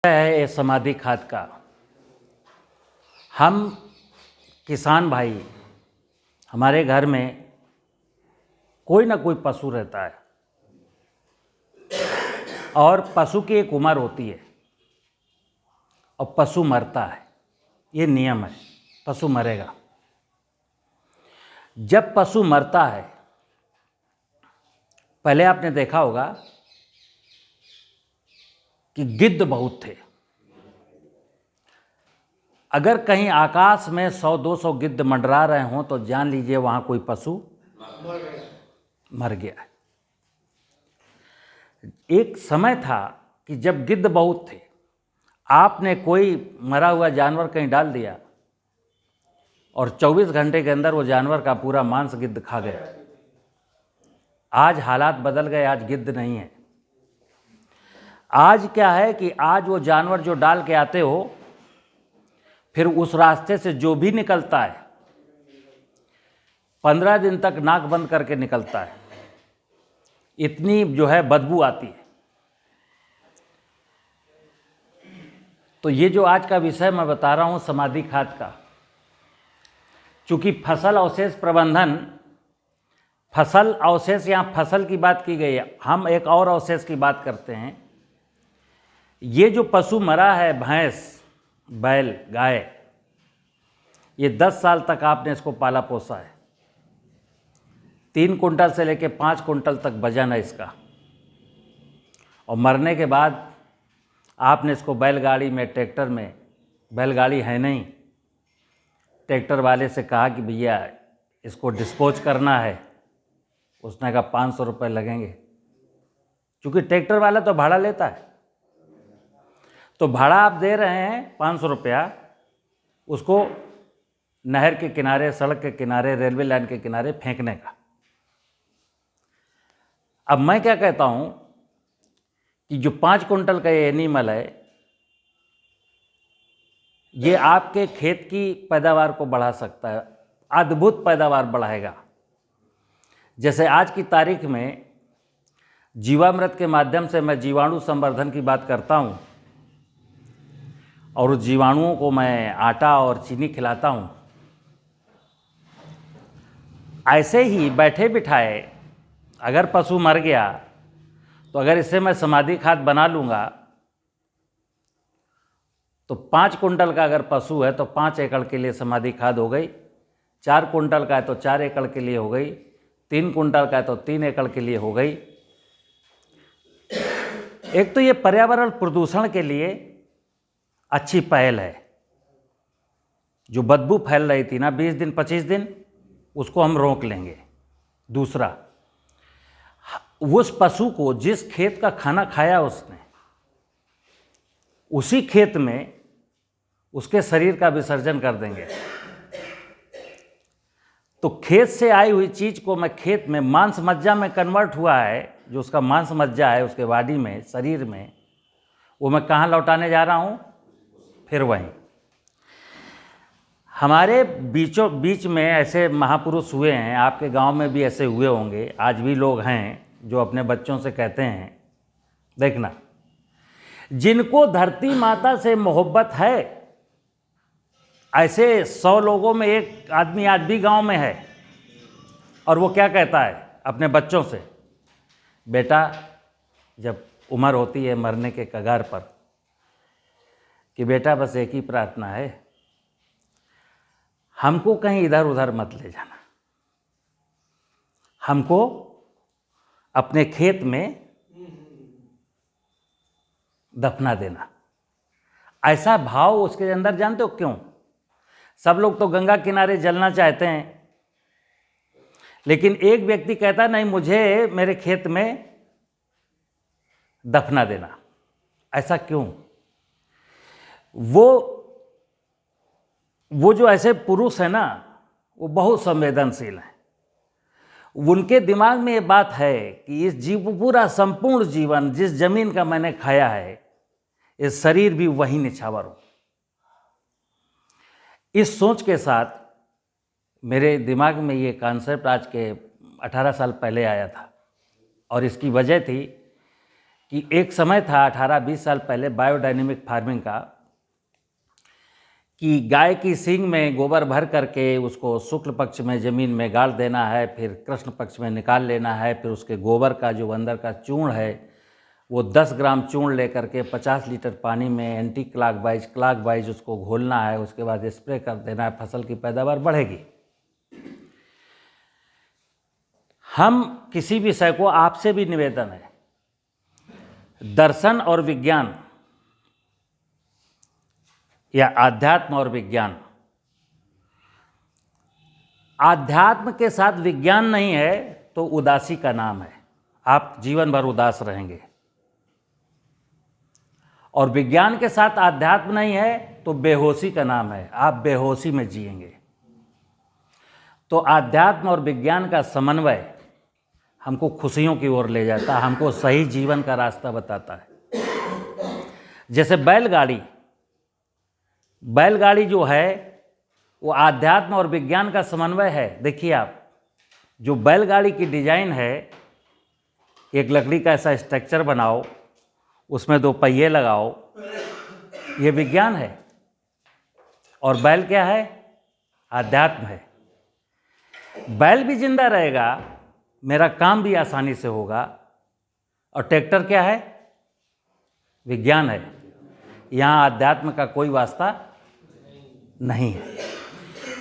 है समाधि खाद का। हम किसान भाई, हमारे घर में कोई ना कोई पशु रहता है और पशु की एक उम्र होती है और पशु मरता है। ये नियम है, पशु मरेगा। जब पशु मरता है, पहले आपने देखा होगा कि गिद्ध बहुत थे। अगर कहीं आकाश में 100-200 गिद्ध मंडरा रहे हों तो जान लीजिए वहां कोई पशु मर गया है। एक समय था कि जब गिद्ध बहुत थे, आपने कोई मरा हुआ जानवर कहीं डाल दिया और 24 घंटे के अंदर वो जानवर का पूरा मांस गिद्ध खा गया। आज हालात बदल गए, आज गिद्ध नहीं है। आज क्या है कि आज वो जानवर जो डाल के आते हो, फिर उस रास्ते से जो भी निकलता है 15 दिन तक नाक बंद करके निकलता है। इतनी जो है बदबू आती है। तो ये जो आज का विषय मैं बता रहा हूं समाधि खाद का, चूंकि फसल अवशेष प्रबंधन, फसल अवशेष, यहाँ फसल की बात की गई है, हम एक और अवशेष की बात करते हैं। ये जो पशु मरा है, भैंस, बैल, गाय, ये 10 साल तक आपने इसको पाला पोसा है। 3 कुंटल से लेकर 5 कुंटल तक वजन है इसका। और मरने के बाद आपने इसको बैलगाड़ी में, ट्रैक्टर में, बैलगाड़ी है नहीं, ट्रैक्टर वाले से कहा कि भैया इसको डिस्पोज करना है। उसने कहा 500 रुपये लगेंगे। क्योंकि ट्रैक्टर वाला तो भाड़ा लेता है, तो भाड़ा आप दे रहे हैं 500 रुपया, उसको नहर के किनारे, सड़क के किनारे, रेलवे लाइन के किनारे फेंकने का। अब मैं क्या कहता हूं कि जो 5 कुंटल का ये एनिमल है, ये आपके खेत की पैदावार को बढ़ा सकता है, अद्भुत पैदावार बढ़ाएगा। जैसे आज की तारीख में जीवामृत के माध्यम से मैं जीवाणु संवर्धन की बात करता हूं और उस जीवाणुओं को मैं आटा और चीनी खिलाता हूं, ऐसे ही बैठे बिठाए अगर पशु मर गया तो अगर इससे मैं समाधि खाद बना लूँगा तो 5 कुंटल का अगर पशु है तो 5 एकड़ के लिए समाधि खाद हो गई, 4 कुंटल का है तो 4 एकड़ के लिए हो गई, 3 कुंटल का है तो 3 एकड़ के लिए हो गई। एक तो ये पर्यावरण प्रदूषण के लिए अच्छी पहल है। जो बदबू फैल रही थी ना 20 दिन 25 दिन, उसको हम रोक लेंगे। दूसरा, उस पशु को जिस खेत का खाना खाया उसने, उसी खेत में उसके शरीर का विसर्जन कर देंगे। तो खेत से आई हुई चीज को मैं खेत में मांस मज्जा में कन्वर्ट हुआ है, जो उसका मांस मज्जा है उसके बॉडी में, शरीर में, वो मैं कहाँ लौटाने जा रहा हूं? फिर वहीं। हमारे बीचों बीच में ऐसे महापुरुष हुए हैं, आपके गांव में भी ऐसे हुए होंगे, आज भी लोग हैं जो अपने बच्चों से कहते हैं, देखना, जिनको धरती माता से मोहब्बत है, ऐसे 100 लोगों में एक आदमी आज भी गांव में है। और वो क्या कहता है अपने बच्चों से? बेटा, जब उम्र होती है मरने के कगार पर, कि बेटा बस एक ही प्रार्थना है, हमको कहीं इधर उधर मत ले जाना, हमको अपने खेत में दफना देना। ऐसा भाव उसके अंदर, जानते हो क्यों? सब लोग तो गंगा किनारे जलना चाहते हैं, लेकिन एक व्यक्ति कहता नहीं, मुझे मेरे खेत में दफना देना। ऐसा क्यों? वो जो ऐसे पुरुष है ना, वो बहुत संवेदनशील हैं। उनके दिमाग में ये बात है कि इस पूरा संपूर्ण जीवन जिस जमीन का मैंने खाया है, इस शरीर भी वही निछावर हो। इस सोच के साथ मेरे दिमाग में ये कॉन्सेप्ट आज के 18 साल पहले आया था। और इसकी वजह थी कि एक समय था 18-20 साल पहले बायोडायनेमिक फार्मिंग का, कि गाय की सींग में गोबर भर करके उसको शुक्ल पक्ष में ज़मीन में गाड़ देना है, फिर कृष्ण पक्ष में निकाल लेना है, फिर उसके गोबर का जो अंदर का चूर्ण है वो 10 ग्राम चूर्ण लेकर के 50 लीटर पानी में एंटी क्लॉकवाइज उसको घोलना है, उसके बाद स्प्रे कर देना है, फसल की पैदावार बढ़ेगी। हम किसी विषय को, आपसे भी निवेदन है, दर्शन और विज्ञान या आध्यात्म और विज्ञान, आध्यात्म के साथ विज्ञान नहीं है तो उदासी का नाम है, आप जीवन भर उदास रहेंगे। और विज्ञान के साथ आध्यात्म नहीं है तो बेहोशी का नाम है, आप बेहोशी में जिएंगे। तो आध्यात्म और विज्ञान का समन्वय हमको खुशियों की ओर ले जाता है, हमको सही जीवन का रास्ता बताता है। जैसे बैलगाड़ी जो है वो आध्यात्म और विज्ञान का समन्वय है। देखिए आप, जो बैलगाड़ी की डिजाइन है, एक लकड़ी का ऐसा स्ट्रक्चर बनाओ, उसमें 2 पहिए लगाओ, ये विज्ञान है। और बैल क्या है? आध्यात्म है। बैल भी जिंदा रहेगा, मेरा काम भी आसानी से होगा। और ट्रैक्टर क्या है? विज्ञान है। यहाँ आध्यात्म का कोई वास्ता नहीं है।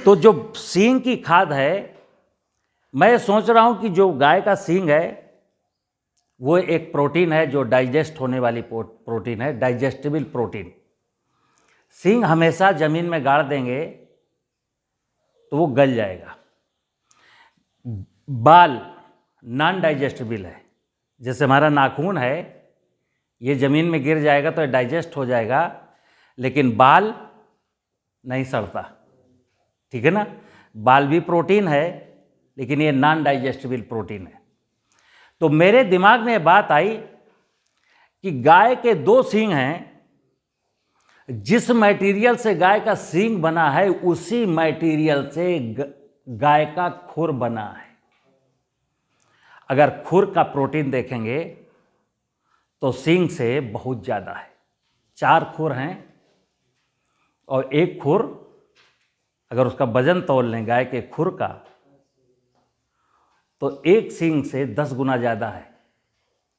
तो जो सींग की खाद है, मैं सोच रहा हूँ कि जो गाय का सींग है वो एक प्रोटीन है जो डाइजेस्ट होने वाली प्रोटीन है, डाइजेस्टिबल प्रोटीन। सींग हमेशा ज़मीन में गाड़ देंगे तो वो गल जाएगा। बाल नॉन डाइजेस्टिबल है, जैसे हमारा नाखून है, ये ज़मीन में गिर जाएगा तो डाइजेस्ट हो जाएगा, लेकिन बाल नहीं सड़ता, ठीक है ना। बाल भी प्रोटीन है, लेकिन ये नॉन डाइजेस्टिबल प्रोटीन है। तो मेरे दिमाग में बात आई कि गाय के 2 सींग हैं, जिस मटेरियल से गाय का सींग बना है उसी मटेरियल से गाय का खुर बना है। अगर खुर का प्रोटीन देखेंगे तो सींग से बहुत ज़्यादा है। 4 खुर हैं और एक खुर, अगर उसका वजन तौल लें गाय के खुर का, तो एक सींग से 10 गुना ज़्यादा है,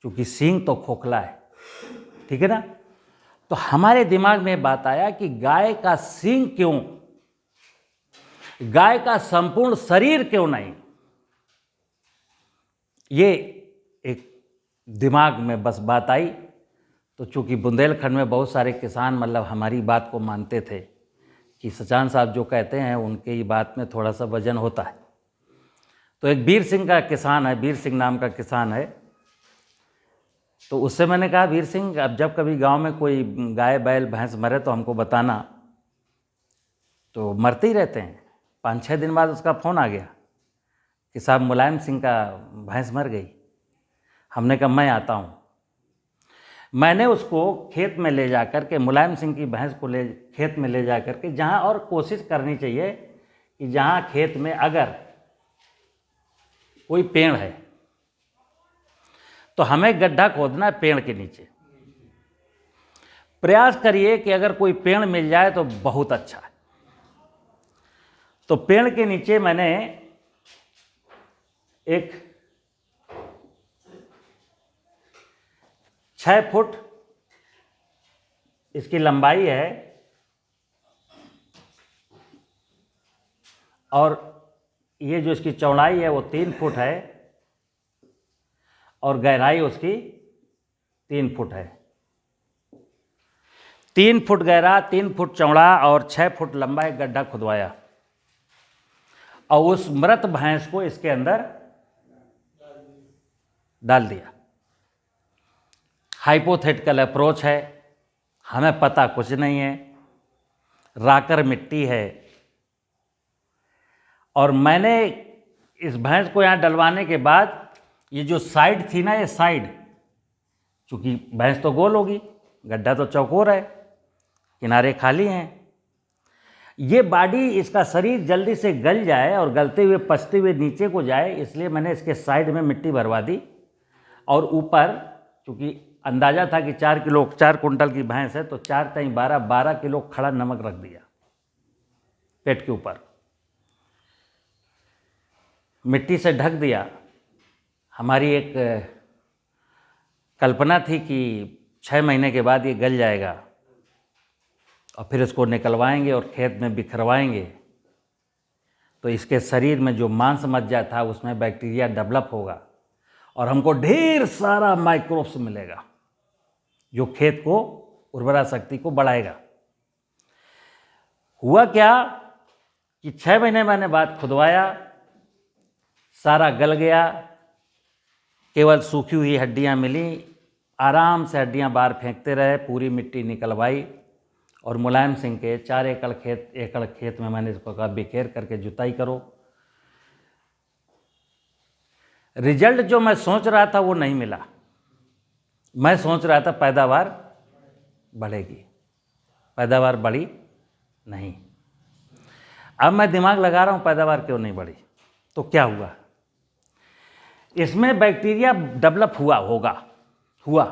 क्योंकि सींग तो खोखला है, ठीक है ना। तो हमारे दिमाग में बात आया कि गाय का सींग क्यों, गाय का संपूर्ण शरीर क्यों नहीं। ये एक दिमाग में बस बात आई। तो चूँकि बुंदेलखंड में बहुत सारे किसान मतलब हमारी बात को मानते थे कि सचान साहब जो कहते हैं उनकी बात में थोड़ा सा वजन होता है। तो एक वीर सिंह का किसान है, वीर सिंह नाम का किसान है। तो उससे मैंने कहा, वीर सिंह, अब जब कभी गांव में कोई गाय बैल भैंस मरे तो हमको बताना। तो मरते ही रहते हैं। 5-6 दिन बाद उसका फ़ोन आ गया कि साहब मुलायम सिंह का भैंस मर गई। हमने कहा मैं आता हूँ। मैंने उसको खेत में ले जा कर के, मुलायम सिंह की भैंस को खेत में ले जा कर के, जहाँ, और कोशिश करनी चाहिए कि जहाँ खेत में अगर कोई पेड़ है तो हमें गड्ढा खोदना है पेड़ के नीचे। प्रयास करिए कि अगर कोई पेड़ मिल जाए तो बहुत अच्छा है। तो पेड़ के नीचे मैंने एक 6 फुट इसकी लंबाई है और ये जो इसकी चौड़ाई है वो 3 फुट है और गहराई उसकी 3 फुट है। 3 फुट गहरा, 3 फुट चौड़ा और 6 फुट लंबा एक गड्ढा खुदवाया और उस मृत भैंस को इसके अंदर डाल दिया। हाइपोथेटिकल अप्रोच है, हमें पता कुछ नहीं है, राकर मिट्टी है। और मैंने इस भैंस को यहाँ डलवाने के बाद ये जो साइड थी ना, ये साइड, चूँकि भैंस तो गोल होगी, गड्ढा तो चौकोर है, किनारे खाली हैं, ये बॉडी, इसका शरीर जल्दी से गल जाए और गलते हुए पचते हुए नीचे को जाए, इसलिए मैंने इसके साइड में मिट्टी भरवा दी। और ऊपर चूँकि अंदाज़ा था कि 4 कुंटल की भैंस है, तो 4 × 12 किलो खड़ा नमक रख दिया पेट के ऊपर, मिट्टी से ढक दिया। हमारी एक कल्पना थी कि 6 महीने के बाद ये गल जाएगा और फिर इसको निकलवाएंगे और खेत में बिखरवाएंगे, तो इसके शरीर में जो मांस मज्जा था उसमें बैक्टीरिया डेवलप होगा और हमको ढेर सारा माइक्रोब्स मिलेगा जो खेत को उर्वरा शक्ति को बढ़ाएगा। हुआ क्या कि 6 महीने मैंने बाद खुदवाया, सारा गल गया, केवल सूखी हुई हड्डियां मिली। आराम से हड्डियां बाहर फेंकते रहे, पूरी मिट्टी निकलवाई और मुलायम सिंह के 4 एकड़ खेत में मैंने इसको कहा बिखेर करके जुताई करो। रिजल्ट जो मैं सोच रहा था वो नहीं मिला। मैं सोच रहा था पैदावार बढ़ेगी, पैदावार बढ़ी नहीं। अब मैं दिमाग लगा रहा हूँ पैदावार क्यों नहीं बढ़ी, तो क्या हुआ, इसमें बैक्टीरिया डेवलप हुआ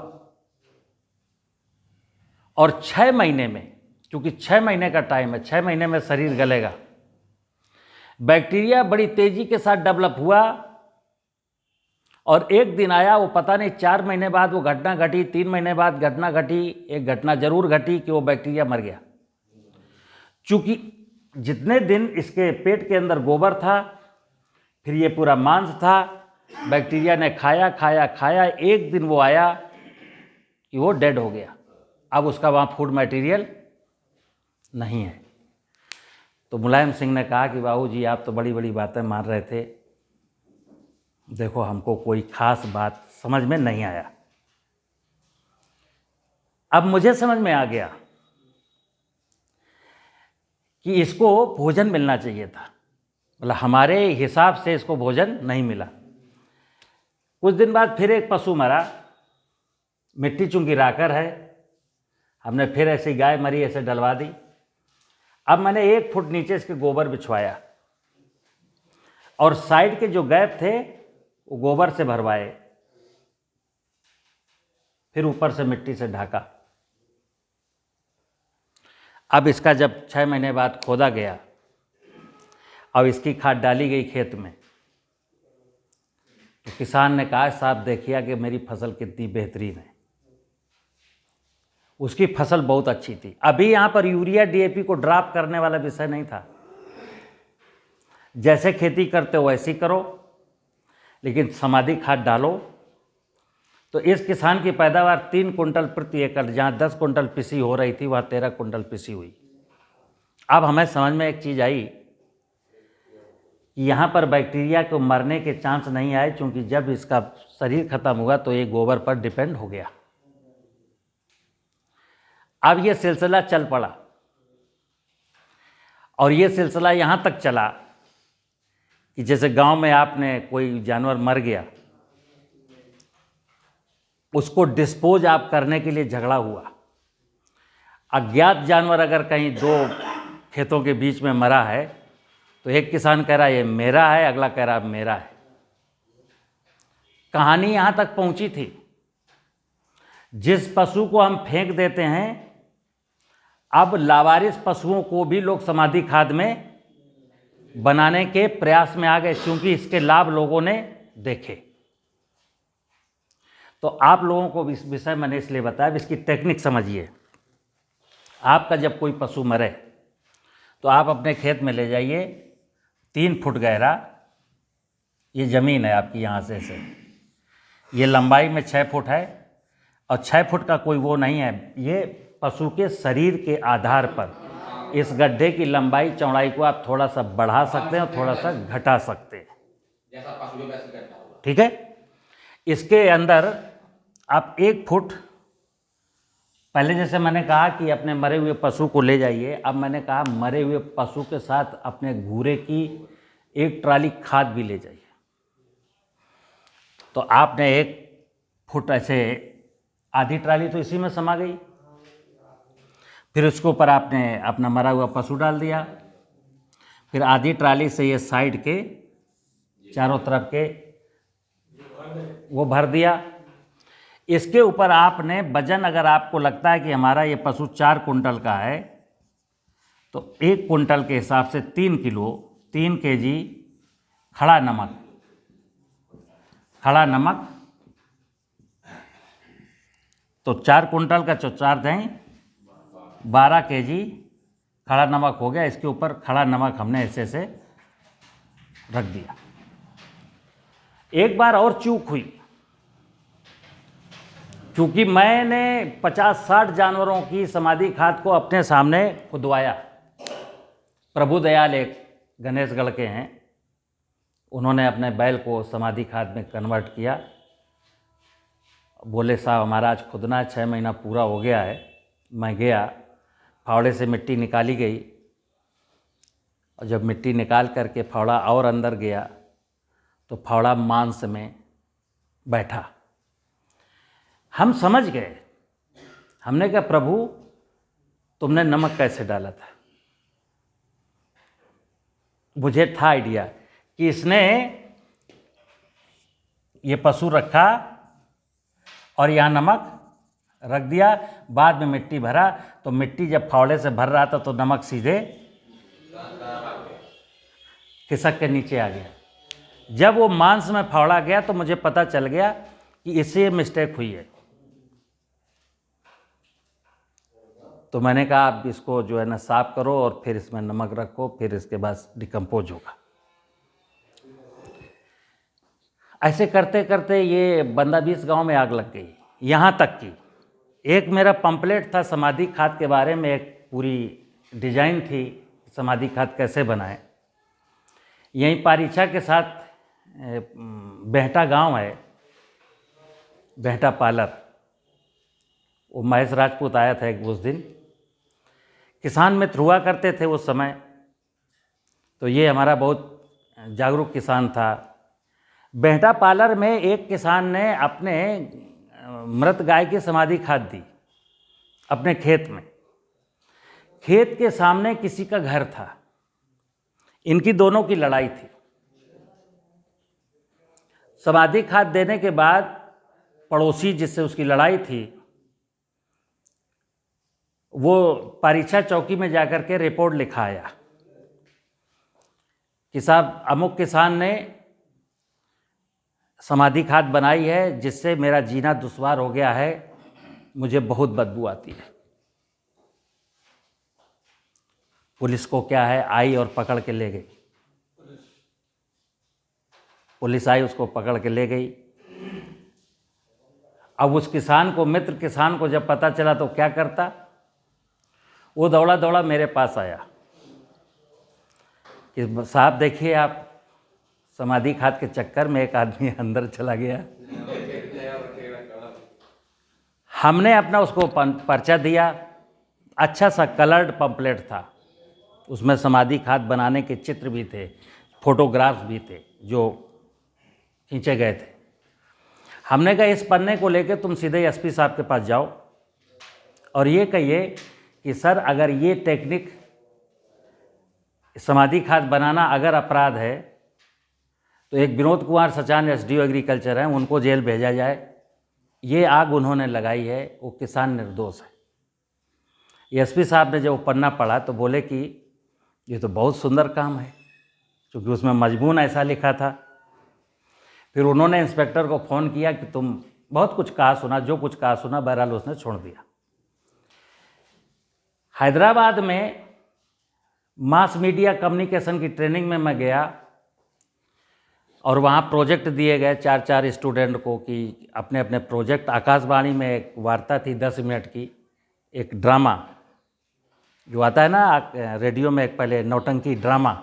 और 6 महीने में, क्योंकि 6 महीने का टाइम है, 6 महीने में शरीर गलेगा, बैक्टीरिया बड़ी तेजी के साथ डेवलप हुआ और एक दिन आया, वो पता नहीं 4 महीने बाद वो घटना घटी, 3 महीने बाद घटना घटी, एक घटना जरूर घटी कि वो बैक्टीरिया मर गया। चूंकि जितने दिन इसके पेट के अंदर गोबर था, फिर ये पूरा मांस था, बैक्टीरिया ने खाया, एक दिन वो आया कि वो डेड हो गया। अब उसका वहाँ फूड मटेरियल नहीं है। तो मुलायम सिंह ने कहा कि बाबू जी आप तो बड़ी बड़ी बातें मान रहे थे, देखो हमको कोई खास बात समझ में नहीं आया। अब मुझे समझ में आ गया कि इसको भोजन मिलना चाहिए था, मतलब हमारे हिसाब से इसको भोजन नहीं मिला। कुछ दिन बाद फिर एक पशु मरा, मिट्टी चूंकि राकर है, हमने फिर ऐसी गाय मरी ऐसे डलवा दी। अब मैंने 1 फुट नीचे इसके गोबर बिछवाया और साइड के जो गैप थे वो गोबर से भरवाए, फिर ऊपर से मिट्टी से ढका। अब इसका जब 6 महीने बाद खोदा गया और इसकी खाद डाली गई खेत में, तो किसान ने कहा साहब देखिए कि मेरी फसल कितनी बेहतरीन है। उसकी फसल बहुत अच्छी थी। अभी यहाँ पर यूरिया डीएपी को ड्रॉप करने वाला विषय नहीं था, जैसे खेती करते हो वैसी करो, लेकिन समाधि खाद डालो। तो इस किसान की पैदावार 3 कुंटल प्रति एकड़, जहाँ 10 कुंटल पिसी हो रही थी वहाँ 13 कुंटल पिसी हुई। अब हमें समझ में एक चीज़ आई कि यहाँ पर बैक्टीरिया को मरने के चांस नहीं आए, क्योंकि जब इसका शरीर खत्म हुआ तो ये गोबर पर डिपेंड हो गया। अब ये सिलसिला चल पड़ा और ये सिलसिला यहाँ तक चला कि जैसे गांव में आपने कोई जानवर मर गया, उसको डिस्पोज आप करने के लिए झगड़ा हुआ। अज्ञात जानवर अगर कहीं 2 खेतों के बीच में मरा है तो एक किसान कह रहा है ये मेरा है, अगला कह रहा है मेरा है। कहानी यहाँ तक पहुँची थी। जिस पशु को हम फेंक देते हैं, अब लावारिस पशुओं को भी लोग समाधि खाद में बनाने के प्रयास में आ गए, क्योंकि इसके लाभ लोगों ने देखे। तो आप लोगों को इस विषय मैंने इसलिए बताया, इसकी टेक्निक समझिए। आपका जब कोई पशु मरे तो आप अपने खेत में ले जाइए, 3 फुट गहरा, ये ज़मीन है आपकी यहाँ से ये लंबाई में 6 फुट है और 6 फुट का कोई वो नहीं है। ये पशु के शरीर के आधार पर इस गड्ढे की लंबाई चौड़ाई को आप थोड़ा सा बढ़ा सकते हैं और थोड़ा सा घटा सकते हैं, ठीक है। इसके अंदर आप 1 फुट, पहले जैसे मैंने कहा कि अपने मरे हुए पशु को ले जाइए, अब मैंने कहा मरे हुए पशु के साथ अपने घूरे की 1 ट्राली खाद भी ले जाइए। तो आपने 1 फुट ऐसे, आधी ट्राली तो इसी में समा गई। फिर उसके ऊपर आपने अपना मरा हुआ पशु डाल दिया, फिर आधी ट्राली से ये साइड के चारों तरफ के वो भर दिया। इसके ऊपर आपने वजन, अगर आपको लगता है कि हमारा ये पशु 4 कुंटल का है, तो 1 कुंटल के हिसाब से 3 किलो, 3 केजी खड़ा नमक, तो 4 कुंटल का 4 दें 12 केजी खड़ा नमक हो गया। इसके ऊपर खड़ा नमक हमने ऐसे रख दिया। एक बार और चूक हुई, क्योंकि मैंने 50-60 जानवरों की समाधि खाद को अपने सामने खुदवाया। प्रभु दयाल एक गणेशगढ़ के हैं, उन्होंने अपने बैल को समाधि खाद में कन्वर्ट किया। बोले साहब हमारा आज खुदना 6 महीना पूरा हो गया है। मैं गया, फावड़े से मिट्टी निकाली गई, और जब मिट्टी निकाल करके फावड़ा और अंदर गया तो फावड़ा मांस में बैठा। हम समझ गए, हमने कहा प्रभु तुमने नमक कैसे डाला था। मुझे था आइडिया कि इसने ये पशु रखा और यहाँ नमक रख दिया, बाद में मिट्टी भरा, तो मिट्टी जब फावड़े से भर रहा था तो नमक सीधे खिसक के नीचे आ गया। जब वो मांस में फावड़ा गया तो मुझे पता चल गया कि इससे मिस्टेक हुई है। तो मैंने कहा आप इसको जो है ना साफ करो और फिर इसमें नमक रखो, फिर इसके बाद डिकम्पोज होगा। ऐसे करते करते ये बंदा 20 गांव में आग लग गई। यहाँ तक कि एक मेरा पंपलेट था समाधि खाद के बारे में, एक पूरी डिजाइन थी समाधि खाद कैसे बनाएं। यहीं पारीछा के साथ बेहटा गांव है, बेहटा पालर, वो महेश राजपूत आया था एक उस दिन। किसान मित्र हुआ करते थे उस समय, तो ये हमारा बहुत जागरूक किसान था। बेहटा पालर में एक किसान ने अपने मृत गाय की समाधि खाद दी अपने खेत में। खेत के सामने किसी का घर था, इनकी दोनों की लड़ाई थी। समाधि खाद देने के बाद पड़ोसी जिससे उसकी लड़ाई थी, वो पारीछा चौकी में जाकर के रिपोर्ट लिखाया कि साहब अमुक किसान ने समाधि खाद बनाई है जिससे मेरा जीना दुश्वार हो गया है, मुझे बहुत बदबू आती है। पुलिस को क्या है, आई और पकड़ के ले गई। पुलिस आई, उसको पकड़ के ले गई। अब उस किसान को, मित्र किसान को जब पता चला तो क्या करता, वो दौड़ा दौड़ा मेरे पास आया कि साहब देखिए आप, समाधि खाद के चक्कर में एक आदमी अंदर चला गया। हमने अपना उसको पर्चा दिया, अच्छा सा कलर्ड पंपलेट था, उसमें समाधि खाद बनाने के चित्र भी थे, फोटोग्राफ्स भी थे जो खींचे गए थे। हमने कहा इस पन्ने को लेकर तुम सीधे एसपी साहब के पास जाओ और ये कहिए कि सर अगर ये टेक्निक समाधि खाद बनाना अगर अपराध है तो एक विनोद कुमार सचान एसडीओ एग्रीकल्चर हैं, उनको जेल भेजा जाए। ये आग उन्होंने लगाई है, वो किसान निर्दोष है। एसपी साहब ने जब वो पन्ना पढ़ा तो बोले कि ये तो बहुत सुंदर काम है, क्योंकि उसमें मजमून ऐसा लिखा था। फिर उन्होंने इंस्पेक्टर को फ़ोन किया कि तुम बहुत कुछ कहा सुना, जो कुछ कहा सुना, बहरहाल उसने छोड़ दिया। हैदराबाद में मास मीडिया कम्युनिकेशन की ट्रेनिंग में मैं गया और वहाँ प्रोजेक्ट दिए गए 4-4 स्टूडेंट को कि अपने अपने प्रोजेक्ट। आकाशवाणी में एक वार्ता थी 10 मिनट की, एक ड्रामा जो आता है ना रेडियो में, एक पहले नौटंकी ड्रामा,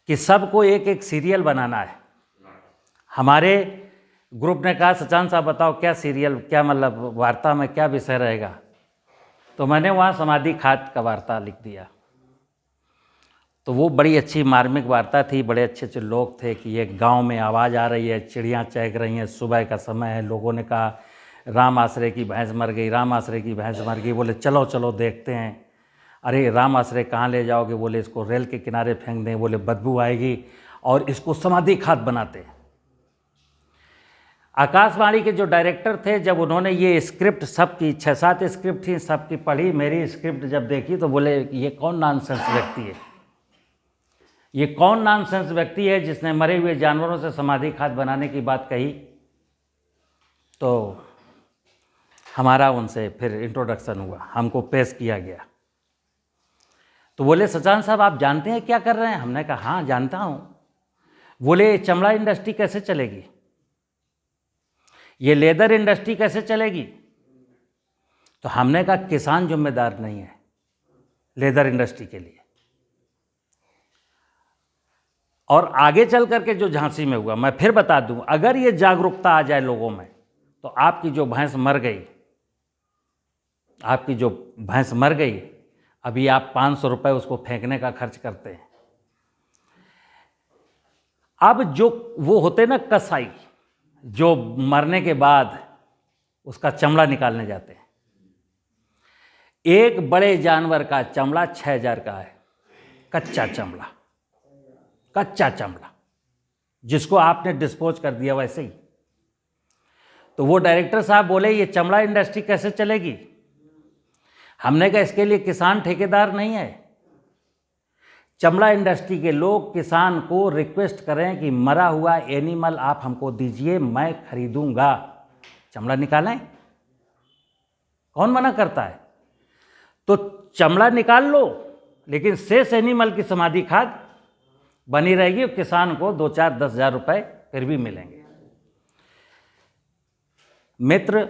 कि सबको एक एक सीरियल बनाना है। हमारे ग्रुप ने कहा सचान साहब बताओ क्या सीरियल, क्या मतलब वार्ता में क्या विषय रहेगा। तो मैंने वहाँ समाधि खाद का वार्ता लिख दिया। तो वो बड़ी अच्छी मार्मिक वार्ता थी, बड़े अच्छे अच्छे लोग थे कि एक गांव में आवाज़ आ रही है, चिड़ियाँ चहक रही हैं, सुबह का समय है। लोगों ने कहा राम आश्रय की भैंस मर गई, राम आश्रय की भैंस मर गई। बोले चलो चलो देखते हैं। अरे राम आश्रय कहाँ ले जाओगे? बोले इसको रेल के किनारे फेंक दें, बोले बदबू आएगी, और इसको समाधि खाद बनाते हैं। आकाशवाणी के जो डायरेक्टर थे, जब उन्होंने ये स्क्रिप्ट, सबकी 6-7 स्क्रिप्ट थी, सबकी पढ़ी, मेरी स्क्रिप्ट जब देखी तो बोले ये कौन नॉनसेंस व्यक्ति है, ये कौन नॉनसेंस व्यक्ति है जिसने मरे हुए जानवरों से समाधि खाद बनाने की बात कही। तो हमारा उनसे फिर इंट्रोडक्शन हुआ, हमको पेश किया गया। तो बोले सचान साहब आप जानते हैं क्या कर रहे हैं? हमने कहा हाँ जानता हूँ। बोले चमड़ा इंडस्ट्री कैसे चलेगी, ये लेदर इंडस्ट्री कैसे चलेगी? तो हमने कहा किसान जिम्मेदार नहीं है लेदर इंडस्ट्री के लिए। और आगे चल करके जो झांसी में हुआ, मैं फिर बता दूं, अगर ये जागरूकता आ जाए लोगों में तो आपकी जो भैंस मर गई, आपकी जो भैंस मर गई, अभी आप 500 रुपये उसको फेंकने का खर्च करते हैं। अब जो वो होते ना कसाई, जो मरने के बाद उसका चमड़ा निकालने जाते हैं, एक बड़े जानवर का चमड़ा 6000 का है, कच्चा चमड़ा, कच्चा चमड़ा, जिसको आपने डिस्पोज कर दिया वैसे ही। तो वो डायरेक्टर साहब बोले ये चमड़ा इंडस्ट्री कैसे चलेगी? हमने कहा इसके लिए किसान ठेकेदार नहीं है। चमड़ा इंडस्ट्री के लोग किसान को रिक्वेस्ट करें कि मरा हुआ एनिमल आप हमको दीजिए, मैं खरीदूंगा, चमड़ा निकालें, कौन मना करता है? तो चमड़ा निकाल लो, लेकिन शेष एनिमल की समाधि खाद बनी रहेगी, किसान को 2-4-10 हज़ार रुपये फिर भी मिलेंगे। मित्र,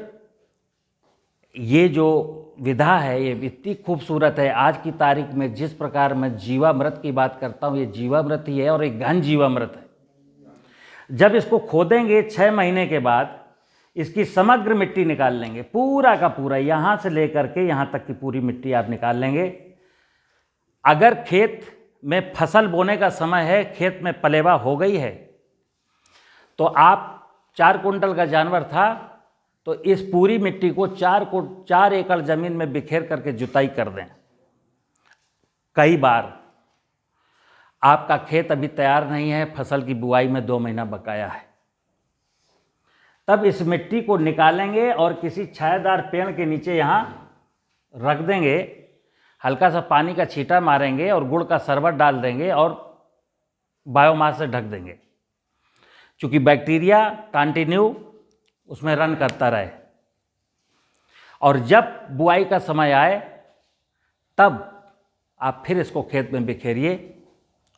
ये जो विधा है ये इतनी खूबसूरत है। आज की तारीख में जिस प्रकार मैं जीवामृत की बात करता हूँ, ये जीवामृत ही है और एक घन जीवामृत है। जब इसको खोदेंगे 6 महीने के बाद इसकी समग्र मिट्टी निकाल लेंगे, पूरा का पूरा, यहाँ से लेकर के यहाँ तक की पूरी मिट्टी आप निकाल लेंगे। अगर खेत में फसल बोने का समय है, खेत में पलेवा हो गई है, तो आप 4 कुंटल का जानवर था तो इस पूरी मिट्टी को 4 एकड़ जमीन में बिखेर करके जुताई कर दें। कई बार आपका खेत अभी तैयार नहीं है, फसल की बुआई में 2 महीना बकाया है, तब इस मिट्टी को निकालेंगे और किसी छायादार पेड़ के नीचे यहाँ रख देंगे, हल्का सा पानी का छींटा मारेंगे और गुड़ का शरबत डाल देंगे और बायोमास से ढक देंगे, क्योंकि बैक्टीरिया कंटिन्यू उसमें रन करता रहे। और जब बुआई का समय आए तब आप फिर इसको खेत में बिखेरिए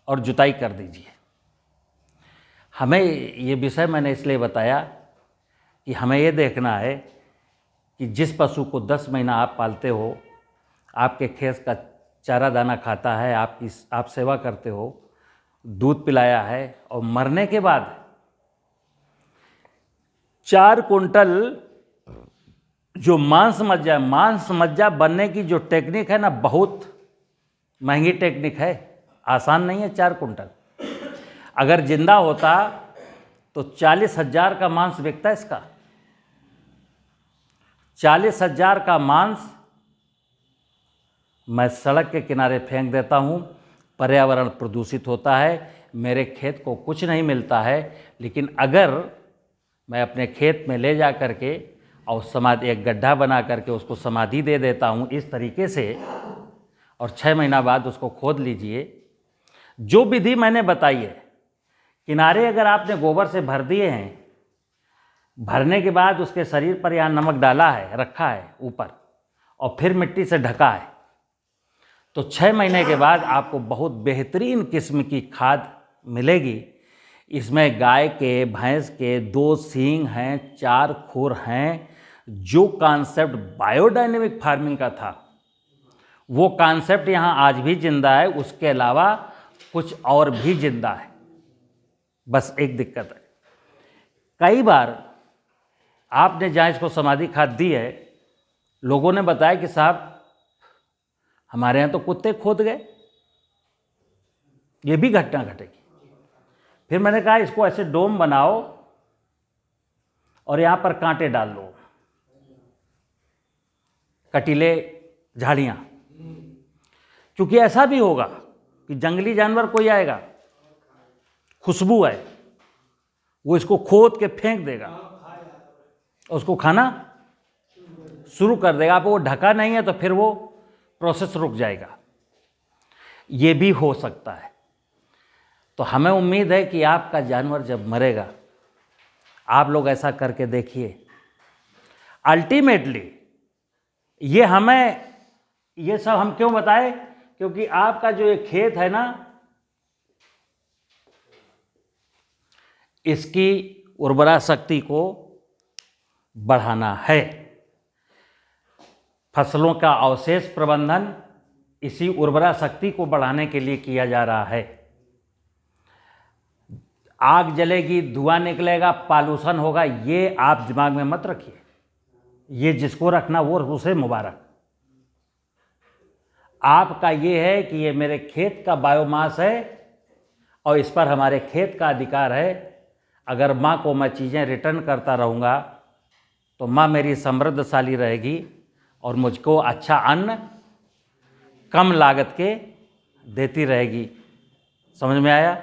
और जुताई कर दीजिए। हमें ये विषय मैंने इसलिए बताया कि हमें ये देखना है कि जिस पशु को 10 महीना आप पालते हो, आपके खेत का चारा दाना खाता है, आप सेवा करते हो, दूध पिलाया है, और मरने के बाद 4 कुंटल जो मांस मज्जा बनने की जो टेक्निक है ना, बहुत महंगी टेक्निक है, आसान नहीं है। 4 कुंटल अगर जिंदा होता तो 40,000 का मांस बिकता है इसका। 40,000 का मांस मैं सड़क के किनारे फेंक देता हूँ, पर्यावरण प्रदूषित होता है, मेरे खेत को कुछ नहीं मिलता है। लेकिन अगर मैं अपने खेत में ले जा करके और समाधि, एक गड्ढा बना करके उसको समाधि दे देता हूँ इस तरीके से, और 6 महीना बाद उसको खोद लीजिए। जो विधि मैंने बताई है, किनारे अगर आपने गोबर से भर दिए हैं, भरने के बाद उसके शरीर पर यहाँ नमक डाला है, रखा है ऊपर, और फिर मिट्टी से ढका है, तो 6 महीने के बाद आपको बहुत बेहतरीन किस्म की खाद मिलेगी। इसमें गाय के, भैंस के 2 सींग हैं, 4 खुर हैं। जो कॉन्सेप्ट बायोडायनेमिक फार्मिंग का था, वो कॉन्सेप्ट यहाँ आज भी जिंदा है, उसके अलावा कुछ और भी जिंदा है। बस एक दिक्कत है, कई बार आपने जहाँ इसको समाधि खाद दी है, लोगों ने बताया कि साहब हमारे यहाँ तो कुत्ते खोद गए, ये भी घटना घटेगी। फिर मैंने कहा इसको ऐसे डोम बनाओ और यहाँ पर कांटे डाल लो, कटीले झाड़ियाँ, क्योंकि ऐसा भी होगा कि जंगली जानवर कोई आएगा, खुशबू है, वो इसको खोद के फेंक देगा, उसको खाना शुरू कर देगा। आप वो ढका नहीं है तो फिर वो प्रोसेस रुक जाएगा। ये भी हो सकता है। तो हमें उम्मीद है कि आपका जानवर जब मरेगा, आप लोग ऐसा करके देखिए। अल्टीमेटली ये सब हम क्यों बताए? क्योंकि आपका जो ये खेत है ना, इसकी उर्वरा शक्ति को बढ़ाना है। फसलों का अवशेष प्रबंधन इसी उर्वरा शक्ति को बढ़ाने के लिए किया जा रहा है। आग जलेगी, धुआं निकलेगा, पॉल्यूशन होगा, ये आप दिमाग में मत रखिए। ये जिसको रखना वो उसे मुबारक। आपका ये है कि ये मेरे खेत का बायोमास है और इस पर हमारे खेत का अधिकार है। अगर माँ को मैं चीज़ें रिटर्न करता रहूँगा तो माँ मेरी समृद्धशाली रहेगी और मुझको अच्छा अन्न कम लागत के देती रहेगी। समझ में आया?